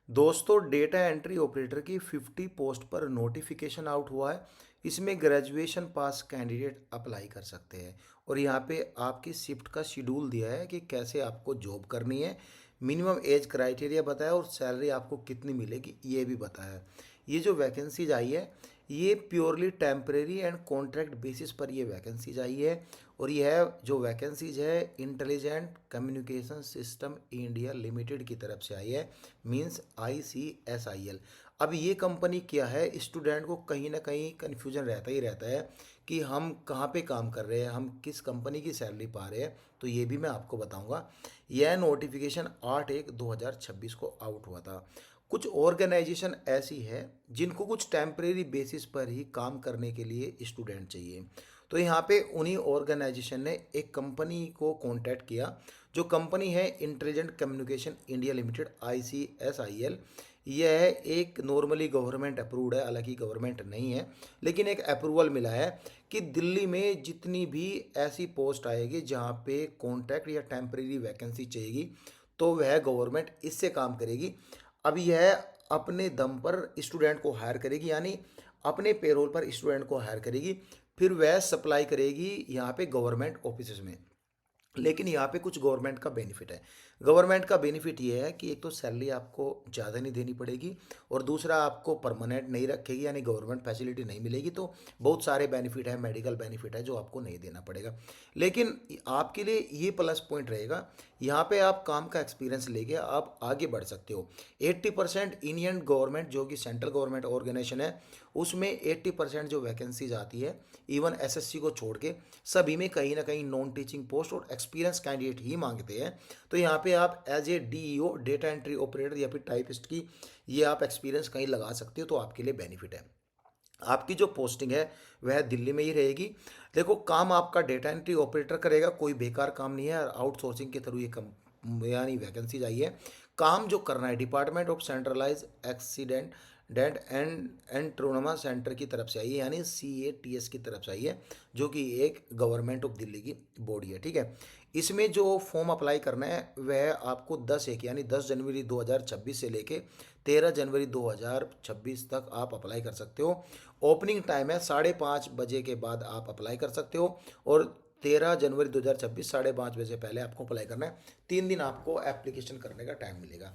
दोस्तों data entry operator की 50 post पर नोटिफिकेशन आउट हुआ है। इसमें ग्रेजुएशन पास कैंडिडेट अप्लाई कर सकते हैं और यहाँ पे आपकी शिफ्ट का शेड्यूल दिया है कि कैसे आपको जॉब करनी है। मिनिमम एज क्राइटेरिया बताया और सैलरी आपको कितनी मिलेगी ये भी बताया है। ये जो वैकेंसीज आई है ये purely temporary and contract basis पर ये वैकेंसीज आई है। और यह जो वैकेंसीज है intelligent communication system India limited की तरफ से आई है, मींस ICSIL। अब ये कंपनी क्या है, स्टूडेंट को कहीं ना कहीं कन्फ्यूजन रहता ही रहता है कि हम कहाँ पे काम कर रहे हैं, हम किस कंपनी की सैलरी पा रहे हैं। तो ये भी मैं आपको बताऊंगा। यह नोटिफिकेशन 8/1/2026 को आउट हुआ था। कुछ ऑर्गेनाइजेशन ऐसी है जिनको कुछ टेम्परेरी बेसिस पर ही काम करने के लिए स्टूडेंट चाहिए। तो यहाँ पे उन्हीं ऑर्गेनाइजेशन ने एक कंपनी को कांटेक्ट किया। जो कंपनी है intelligent communication India limited ICSIL। यह एक नॉर्मली गवर्नमेंट अप्रूव्ड है, हालांकि गवर्नमेंट नहीं है, लेकिन एक अप्रूवल मिला है कि दिल्ली में जितनी भी ऐसी पोस्ट आएगी जहाँ पे कॉन्ट्रैक्ट या टेम्परेरी वैकेंसी चाहिएगी तो वह गवर्नमेंट इससे काम करेगी। अब यह अपने दम पर स्टूडेंट को हायर करेगी, यानी अपने पेरोल पर स्टूडेंट को हायर करेगी, फिर वह सप्लाई करेगी यहाँ पे गवर्नमेंट ऑफिस में। लेकिन यहाँ पे कुछ गवर्नमेंट का बेनिफिट है। गवर्नमेंट का बेनिफिट ये है कि एक तो सैलरी आपको ज़्यादा नहीं देनी पड़ेगी और दूसरा आपको परमानेंट नहीं रखेगी, यानी गवर्नमेंट फैसिलिटी नहीं मिलेगी। तो बहुत सारे बेनिफिट है, मेडिकल बेनिफिट है जो आपको नहीं देना पड़ेगा। लेकिन आपके लिए ये प्लस पॉइंट रहेगा, यहाँ पे आप काम का एक्सपीरियंस लेके आप आगे बढ़ सकते हो। 80% इंडियन गवर्नमेंट जो कि सेंट्रल गवर्नमेंट ऑर्गेनाइजेशन है उसमें 80% जो वैकेंसीज आती है, इवन SSC को छोड़ के सभी में कहीं ना कहीं नॉन टीचिंग पोस्ट और एक्सपीरियंस कैंडिडेट ही मांगते हैं। तो यहाँ पे आप as a DEO data entry operator या फिर टाइपिस्ट की ये आप एक्सपीरियंस कहीं लगा सकते हो, तो आपके लिए बेनिफिट है। आपकी जो पोस्टिंग है वह दिल्ली में ही रहेगी। देखो काम आपका डेटा एंट्री ऑपरेटर करेगा, कोई बेकार काम नहीं है। आउटसोर्सिंग के थ्रू ये कम यानी वैकेंसीज आई है। काम जो करना है डिपार्टमेंट ऑफ सेंट्रलाइज एक्सीडेंट डेंट एंड ट्रोनमा सेंटर की तरफ से आई है, यानी CATS की तरफ से आई है, जो कि एक गवर्नमेंट ऑफ दिल्ली की बॉडी है। ठीक है। इसमें जो फॉर्म अप्लाई करना है वह आपको 10/1 यानी 10 जनवरी 2026 से लेके 13 जनवरी 2026 तक आप अप्लाई कर सकते हो। ओपनिंग टाइम है 5:30 बजे के बाद आप अप्लाई कर सकते हो और 13 जनवरी 2026 5:30 बजे से पहले आपको अप्लाई करना है। 3 दिन आपको एप्लीकेशन करने का टाइम मिलेगा।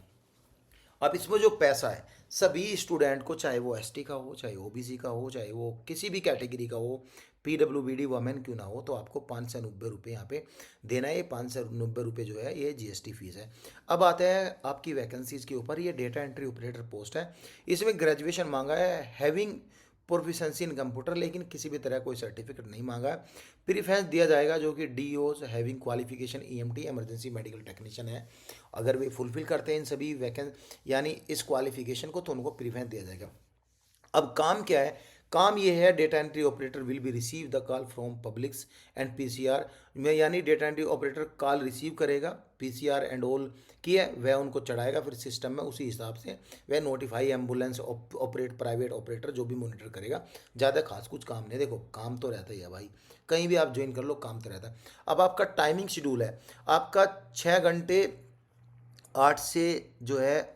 अब इसमें जो पैसा है सभी स्टूडेंट को, चाहे वो ST का हो, चाहे OBC का हो, चाहे वो किसी भी कैटेगरी का हो, PWBD वमेन क्यों ना हो, तो आपको 590 रुपये यहाँ पे देना है। ये 590 रुपये जो है ये GST फीस है। अब आता है आपकी वैकेंसीज के ऊपर। ये डेटा एंट्री ऑपरेटर पोस्ट है। इसमें ग्रेजुएशन मांगा है हैविंग प्रोफिशेंसी इन कंप्यूटर, लेकिन किसी भी तरह कोई सर्टिफिकेट नहीं मांगा है। प्रीफरेंस दिया जाएगा जो कि DOs having qualification EMT emergency medical technician है। अगर वे फुलफिल करते हैं इन सभी वैकें यानी इस क्वालिफिकेशन को तो उनको प्रीफरेंस दिया जाएगा। अब काम क्या है, काम ये है data entry operator will be receive the call from publics and PCR में, यानी data entry operator call receive करेगा PCR एंड ऑल की है, वह उनको चढ़ाएगा फिर सिस्टम में। उसी हिसाब से वह notify ambulance operate private operator जो भी मॉनिटर करेगा। ज़्यादा खास कुछ काम नहीं। देखो काम तो रहता ही है भाई, कहीं भी आप ज्वाइन कर लो काम तो रहता है। अब आपका टाइमिंग शेड्यूल है आपका 6 घंटे 8 से जो है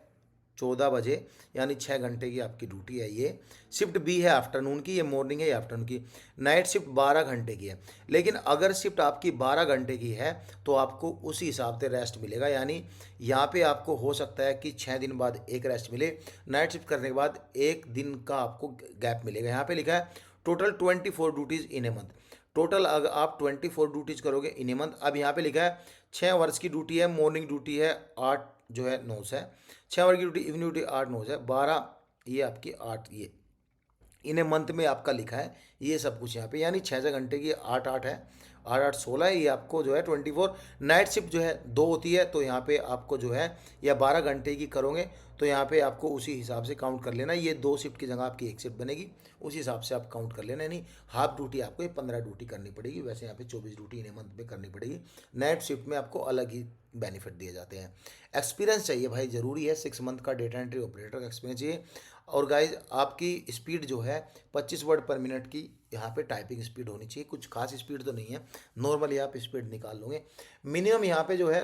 14 बजे, यानी 6 घंटे की आपकी ड्यूटी है। ये शिफ्ट B है आफ्टरनून की, ये मॉर्निंग है ये आफ्टरनून की। नाइट शिफ्ट 12 घंटे की है। लेकिन अगर शिफ्ट आपकी 12 घंटे की है तो आपको उसी हिसाब से रेस्ट मिलेगा, यानी यहाँ पे आपको हो सकता है कि 6 दिन बाद एक रेस्ट मिले। नाइट शिफ्ट करने के बाद एक दिन का आपको गैप मिलेगा। यहाँ पे लिखा है total 24 duties in a month. Total अगर आप 24 ड्यूटीज़ करोगे इन ए मंथ। अब यहाँ पे लिखा है 6 आवर्स की ड्यूटी है, मॉर्निंग ड्यूटी है 8 जो है 9 से, 6 आवर की ड्यूटी इवनिंग ड्यूटी 8 9 से 12, ये आपकी 8 ये इन्हें मंथ में आपका लिखा है ये सब कुछ यहाँ पे, यानी 6 6 घंटे की 8 8 है, 8 8 16 है। ये आपको जो है 24। नाइट शिफ्ट जो है 2 होती है, तो यहाँ पे आपको जो है या 12 घंटे की करोगे तो यहाँ पे आपको उसी हिसाब से काउंट कर लेना। ये 2 शिफ्ट की जगह आपकी एक शिफ्ट बनेगी, उसी हिसाब से आप काउंट कर लेना। यानी हाफ ड्यूटी आपको ये 15 ड्यूटी करनी पड़ेगी, वैसे यहाँ पे 24 ड्यूटी इन्हें मंथ में करनी पड़ेगी। नाइट शिफ्ट में आपको अलग ही बेनिफिट दिए जाते हैं। एक्सपीरियंस चाहिए भाई, ज़रूरी है 6 मंथ का डेटा एंट्री ऑपरेटर का एक्सपीरियंस चाहिए। और गाइज आपकी स्पीड जो है 25 वर्ड पर मिनट की यहाँ पे टाइपिंग स्पीड होनी चाहिए। कुछ खास स्पीड तो नहीं है, नॉर्मली आप स्पीड निकाल लोगे। मिनिमम यहाँ पे जो है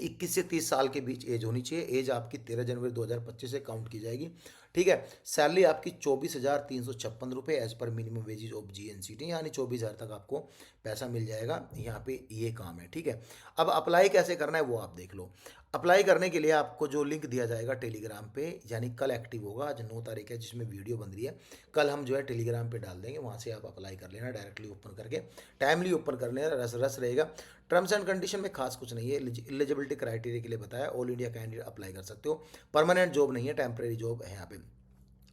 21 से 30 साल के बीच एज होनी चाहिए। एज आपकी 13 जनवरी 2025 से काउंट की जाएगी। ठीक है। सैलरी आपकी 24,356 रुपये as per minimum wages of GNCT, यानी 24,000 तक आपको पैसा मिल जाएगा। यहाँ पे ये काम है। ठीक है। अब अप्लाई कैसे करना है वो आप देख लो। अप्लाई करने के लिए आपको जो लिंक दिया जाएगा टेलीग्राम पे, यानी कल एक्टिव होगा, आज 9 तारीख है जिसमें वीडियो बन रही है, कल हम जो है टेलीग्राम पे डाल देंगे, वहाँ से आप अप्लाई कर लेना, डायरेक्टली ओपन करके टाइमली ओपन कर लेना, रस रस रहेगा। टर्म्स एंड कंडीशन में खास कुछ नहीं है, एलिजिबिलिटी क्राइटेरिया के लिए बताया, ऑल इंडिया कैंडिडेट अप्लाई कर सकते हो, परमानेंट जॉब नहीं है, टेम्प्रेरी जॉब है यहाँ पे।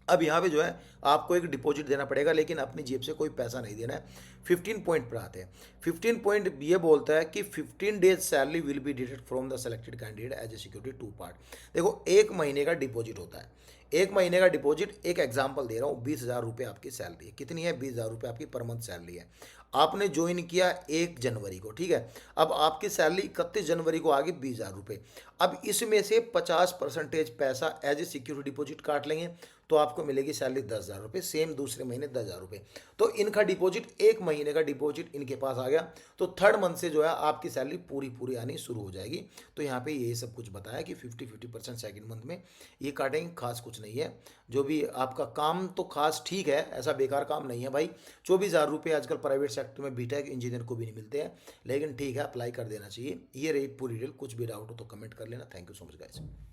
अब यहाँ पे जो है आपको एक डिपॉजिट देना पड़ेगा, लेकिन अपनी जेब से कोई पैसा नहीं देना है। 15 पॉइंट पर आते हैं। 15 पॉइंट ये बोलता है कि 15 days salary will be deducted from the selected candidate as a security to part. देखो, एक महीने का डिपॉजिट होता है। एक महीने का डिपॉजिट, एक एग्जाम्पल दे रहा हूँ, 20,000 रुपये आपकी सैलरी है। कितनी है? 20,000 रुपये आपकी पर मंथ सैलरी है। आपने ज्वाइन किया 1 जनवरी को। ठीक है। अब आपकी सैलरी 31 जनवरी को आ गई 20,000 रुपये। अब इसमें से 50% पैसा एज ए सिक्योरिटी डिपॉजिट काट लेंगे, तो आपको मिलेगी सैलरी 10,000 रुपये। सेम दूसरे महीने 10,000 रुपये। तो इनका डिपॉजिट, एक महीने का डिपॉजिट इनके पास आ गया, तो थर्ड मंथ से जो है आपकी सैलरी पूरी पूरी आनी शुरू हो जाएगी। तो यहाँ पे यही सब कुछ बताया कि 50-50% सेकेंड मंथ में ये काटेंगे, खास कुछ नहीं है। जो भी आपका काम तो खास ठीक है, ऐसा बेकार काम नहीं है भाई। 24,000 रुपये आजकल प्राइवेट सेक्टर में बीटेक इंजीनियर को भी नहीं मिलते हैं, लेकिन ठीक है, अप्लाई कर देना चाहिए। ये रही पूरी डिटेल। कुछ भी डाउट हो तो कमेंट कर लेना। Thank you so much guys.